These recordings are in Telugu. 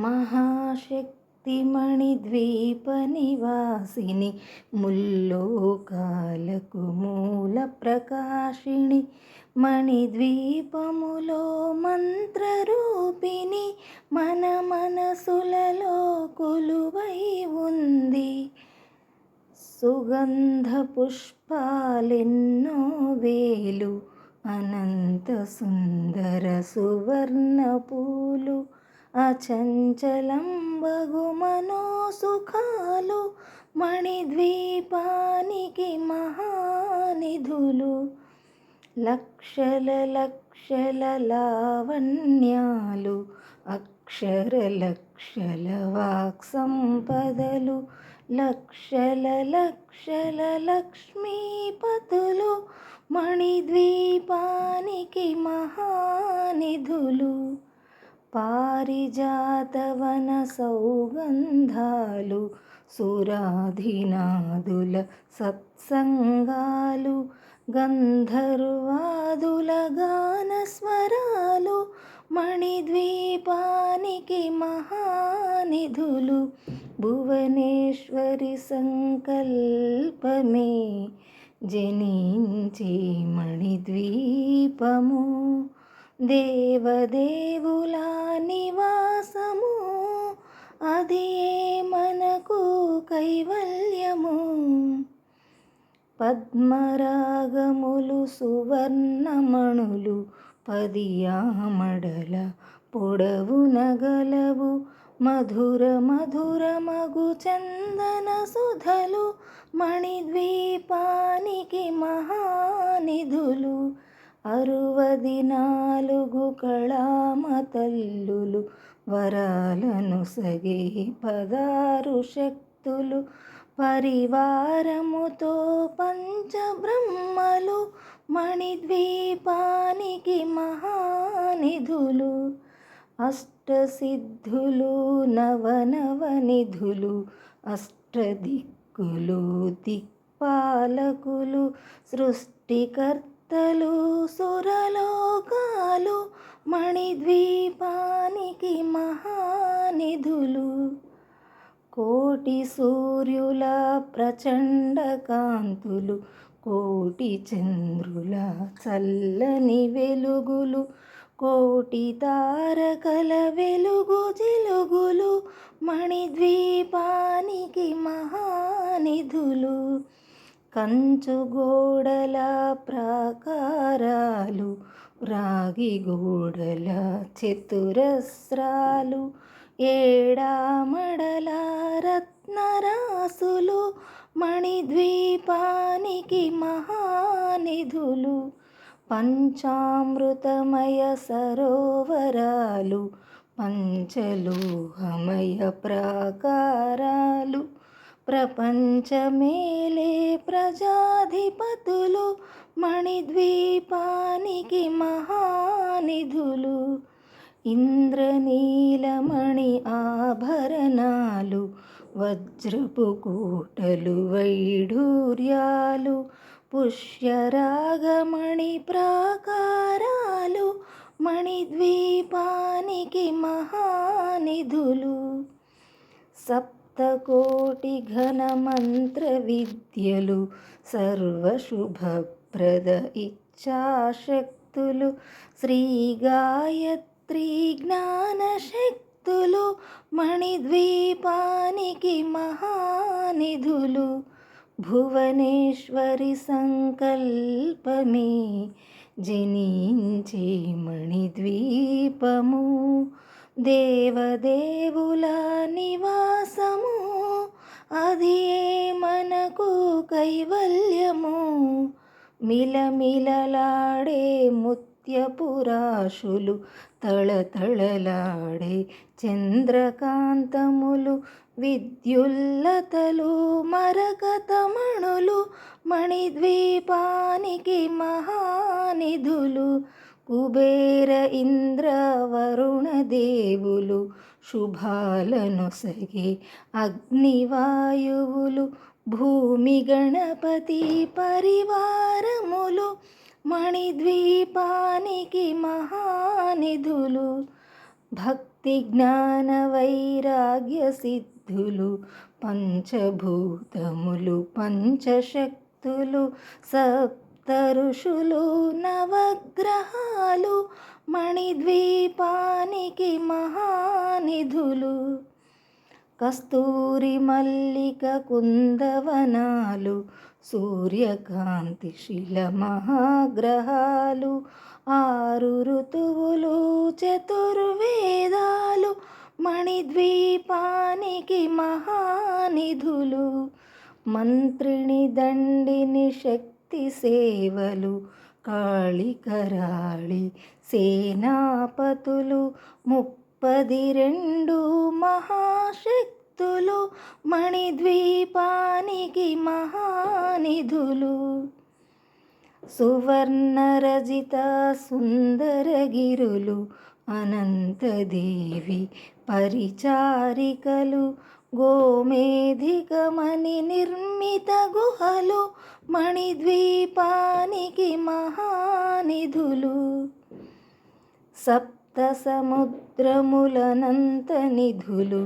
మహాశక్తిమణిద్వీపనివాసిని ముల్లోకాలకు మూల ప్రకాశిని మణిద్వీపములో మంత్రరూపిణి మన మనసులలో కొలువై ఉంది. సుగంధ పుష్పాలెన్నో వేలు అనంత సుందర సువర్ణ పూలు అచంచలం బగు మనోసుఖాలు మణిద్వీపానికి మహానిధులు. లక్షల లక్షల లావణ్యాలు అక్షర లక్షల వాక్సంపదలు లక్షల లక్షల లక్ష్మీపతులు మణిద్వీపానికి మహానిధులు. పారిజాతవన సౌగంధాలు సురాధినాదుల సత్సంగాలు గంధర్వాదుల గానస్వరాలు మణిద్వీపానికి మహానిధులు. భువనేశ్వరి సంకల్పమే జనించే మణిద్వీపము దేవదేవుల నివాసము అది మనకు కైవల్యము. పద్మరాగములు సువర్ణమణులు పదియామడల పొడవున గలవు మధుర మధుర మగు చందన సుధలు మణిద్వీపానికి మహానిధులు. 64 కళామతల్లులు వరాలను సగే 16 శక్తులు పరివారముతో పంచబ్రహ్మలు మణిద్వీపానికి మహానిధులు. అష్టసిద్ధులు నవనవనిధులు అష్టదిక్కులు దిక్పాలకులు సృష్టికర్తలు సురలోకాలు మణిద్వీపానికి మహానిధులు. కోటి సూర్యుల ప్రచండ కాంతులు కోటి చంద్రుల చల్లని వెలుగులు కోటి తారకల వెలుగు జిలుగులు మణిద్వీపానికి మహానిధులు. కంచుగోడల ప్రాకారాలు రాగి గోడల చతురస్రాలు ఏడామడల రత్నరాసులు మణిద్వీపానికి మహానిధులు. పంచామృతమయ సరోవరాలు పంచలోహమయ ప్రాకారాలు ప్రపంచమేలే ప్రజాధిపతులు మణిద్వీపానికి మహానిధులు. ఇంద్రనీలమణి ఆభరణాలు వజ్రపు కోటలు వైఢూర్యాలు పుష్యరాగమణి ప్రాకారాలు మణిద్వీపానికి మహానిధులు. సప్తకోటి ఘన మంత్ర విద్యలు సర్వశుభప్రద ఇచ్ఛాశక్తులు శ్రీ గాయత్రీ జ్ఞానశక్తులు మణిద్వీపానికి మహానిధులు. భువనేశ్వరి సంకల్పమే జనించే మణిద్వీపము దేవదేవుల నివాసము అది మనకు కైవల్యము. మిలమిలలాడే ముత్యపురాశులు తళతళలాడే చంద్రకాంతములు విద్యుల్లతలు మరకతమణులు మణిద్వీపానికి మహానిధులు. కుబేర ఇంద్ర వరుణ దేవులు శుభాలను సగే అగ్నివాయువులు భూమి గణపతి పరివారములు మణిద్వీపానికి మహానిధులు. భక్త భక్తి జ్ఞాన వైరాగ్య సిద్ధులు పంచభూతములు పంచశక్తులు సప్త ఋషులు నవగ్రహాలు మణిద్వీపానికి మహానిధులు కస్తూరి మల్లిక కుందవనాలు సూర్యకాంతి శిల మహాగ్రహాలు ఆరు ఋతువులు చతుర్వేదాలు మణిద్వీపానికి మహానిధులు మంత్రిని దండిని శక్తి సేవలు కాళికరాళి సేనాపతులు 32 మహాశక్తులు మణిద్వీపానికి మహానిధులు సువర్ణరజిత సుందరగిరులు అనంతదేవి పరిచారికలు గోమేధికమణి నిర్మిత గుహలు మణిద్వీపానికి మహానిధులు సప్త సముద్రములనంత నిధులు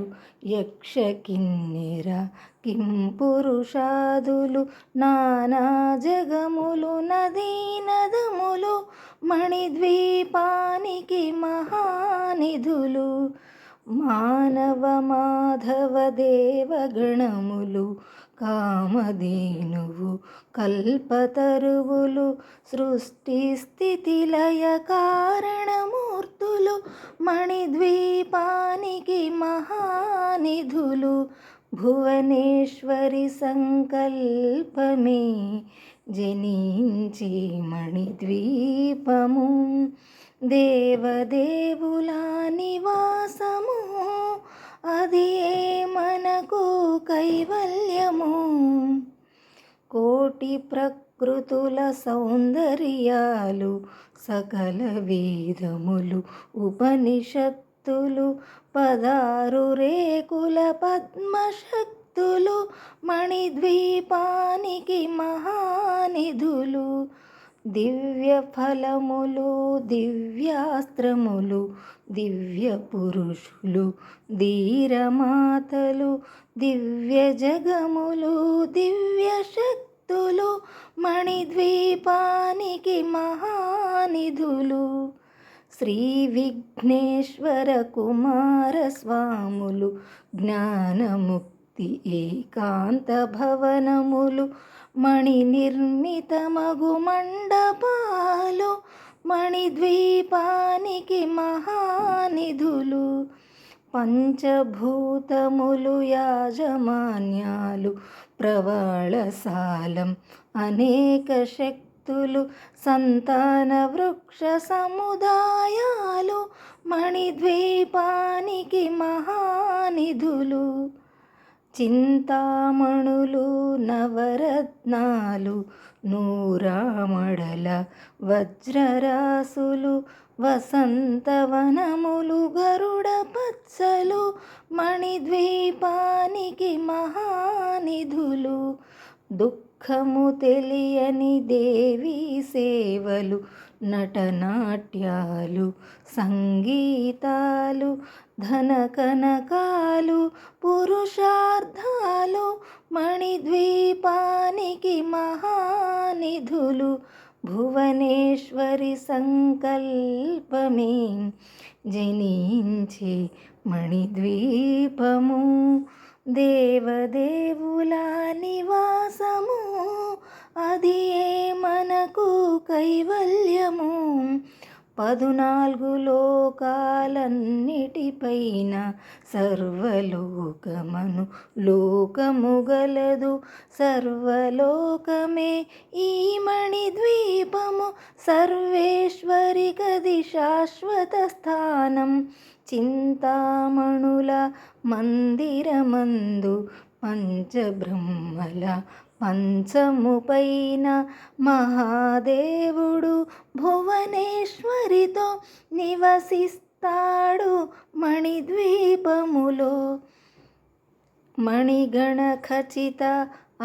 యక్ష కిన్నెర కింపురుషాదులు నానా జగములు నదీ నదములు మణిద్వీపానికి మహానిధులు మానవ మాధవ దేవగణములు కామధేనువు కల్పతరువులు సృష్టి స్థితి లయ కారణమూర్తులు మణిద్వీపానికి మహానిధులు భువనేశ్వరి సంకల్పమే జనించి మణిద్వీపము దేవదేవుల నివాసము అది మనకు కైవల్యము కోటి ప్రకృతుల సౌందర్యాలు సకల వేదములు ఉపనిషత్తులు 16 రేకుల పద్మశక్తులు మణిద్వీపానికి మహానిధులు దివ్య ఫలములు దివ్యాస్త్రములు దివ్య పురుషులు ధీరమాతలు దివ్య జగములు దివ్య శక్తులు మణిద్వీపానికి మహానిధులు శ్రీ విఘ్నేశ్వర కుమారస్వాములు జ్ఞానముక్తి ఏకాంత భవనములు మణి నిర్మితమగు మండపాలు మణిద్వీపానికి మహానిధులు పంచభూతములు యాజమాన్యాలు ప్రవాళసాలం అనేక శక్తులు సంతాన వృక్ష సముదాయాలు మణిద్వీపానికి మహానిధులు చింతామణులు నవరత్నాలు నూరామడల వజ్రరాసులు వసంతవనములు గరుడ పచ్చలు మణిద్వీపానికి మహానిధులు దుఃఖము తెలియని దేవీ సేవలు నటనాట్యాలు సంగీతాలు ధనకనకాలు పురుషార్థాలు మణిద్వీపానికి మహానిధులు భువనేశ్వరి సంకల్పమే జనించే మణిద్వీపము దేవదేవుల నివాసము అది మనకు కైవల్యము 14 లోకాలన్నిటిపైన సర్వలోకమను లోకము గలదు సర్వలోకమే ఈ మణిద్వీపము సర్వేశ్వరికది శాశ్వత స్థానం చింతామణుల మందిరమందు పంచబ్రహ్మల పంచము పైన మహాదేవుడు భువనేశ్వరితో నివసిస్తాడు మణిద్వీపములో మణిగణ ఖచిత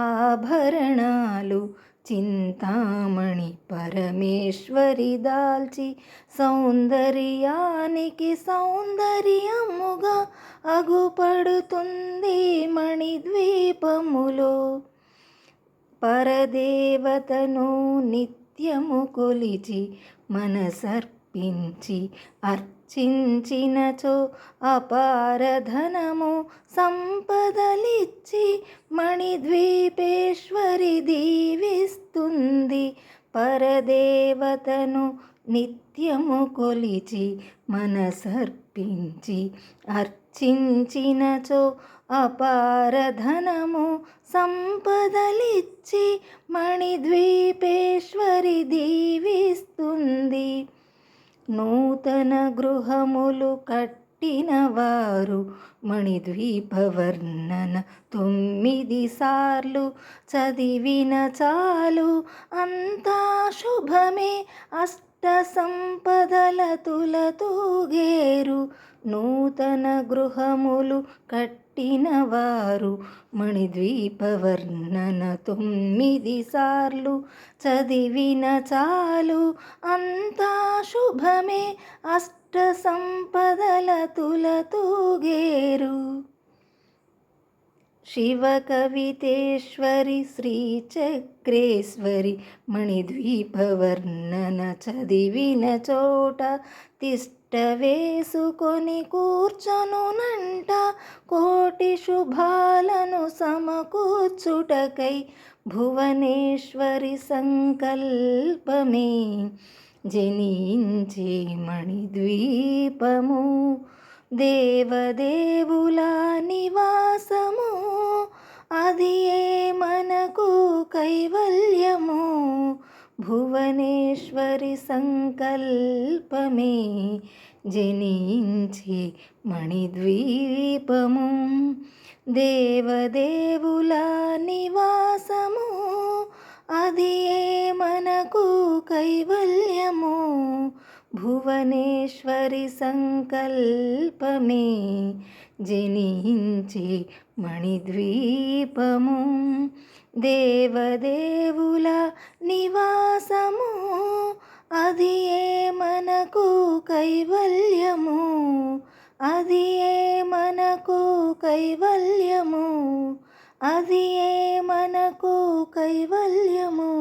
ఆభరణాలు చింతామణి పరమేశ్వరి దాల్చి సౌందర్యానికి సౌందర్యముగా అగుపడుతుంది మణిద్వీపములో. పరదేవతను నిత్యము కొలిచి మనసర్పించి అర్చించినచో అపారధనము సంపదలిచ్చి మణిద్వీపేశ్వరి దీవిస్తుంది. పరదేవతను నిత్యము కొలిచి మనసర్పించి అర్చించినచో అపారధనము సంపదలిచ్చి మణిద్వీపేశ్వరి దీవిస్తుంది. నూతన గృహములు కట్టిన వారు మణిద్వీపవర్ణన 9 సార్లు చదివిన చాలు అంతా శుభమే, అష్ట సంపదల తులతూగేరు. నూతన గృహములు కట్టిన వారు మణిద్వీపవర్ణన 9 సార్లు చదివిన చాలు అంతా శుభమే, అష్ట సంపదల తులతూగేరు. శివ కవితేశ్వరి శ్రీచక్రేశ్వరి మణిద్వీపవర్ణన చదివిన చోట తిష్ట వేసుకొని కూర్చొనునంట. కోటి శుభాలను సమకూర్చుటకై భువనేశ్వరి సంకల్పమే జనించే మణిద్వీపము. దేవదేవుల నివాసము అది ఏ మనకు కైవల్యము. భువనేశ్వరి సంకల్పమే జనించే మణిద్వీపము. దేవదేవుల నివాసము అది ఏ మనకు కైవల్యము. భువనేశ్వరి సంకల్పమే జనించే మణిద్వీపము. దేవదేవుల నివాసము అది ఏ మనకు కైవల్యము. అది ఏ మనకు కైవల్యము. అది ఏ మనకు కైవల్యము.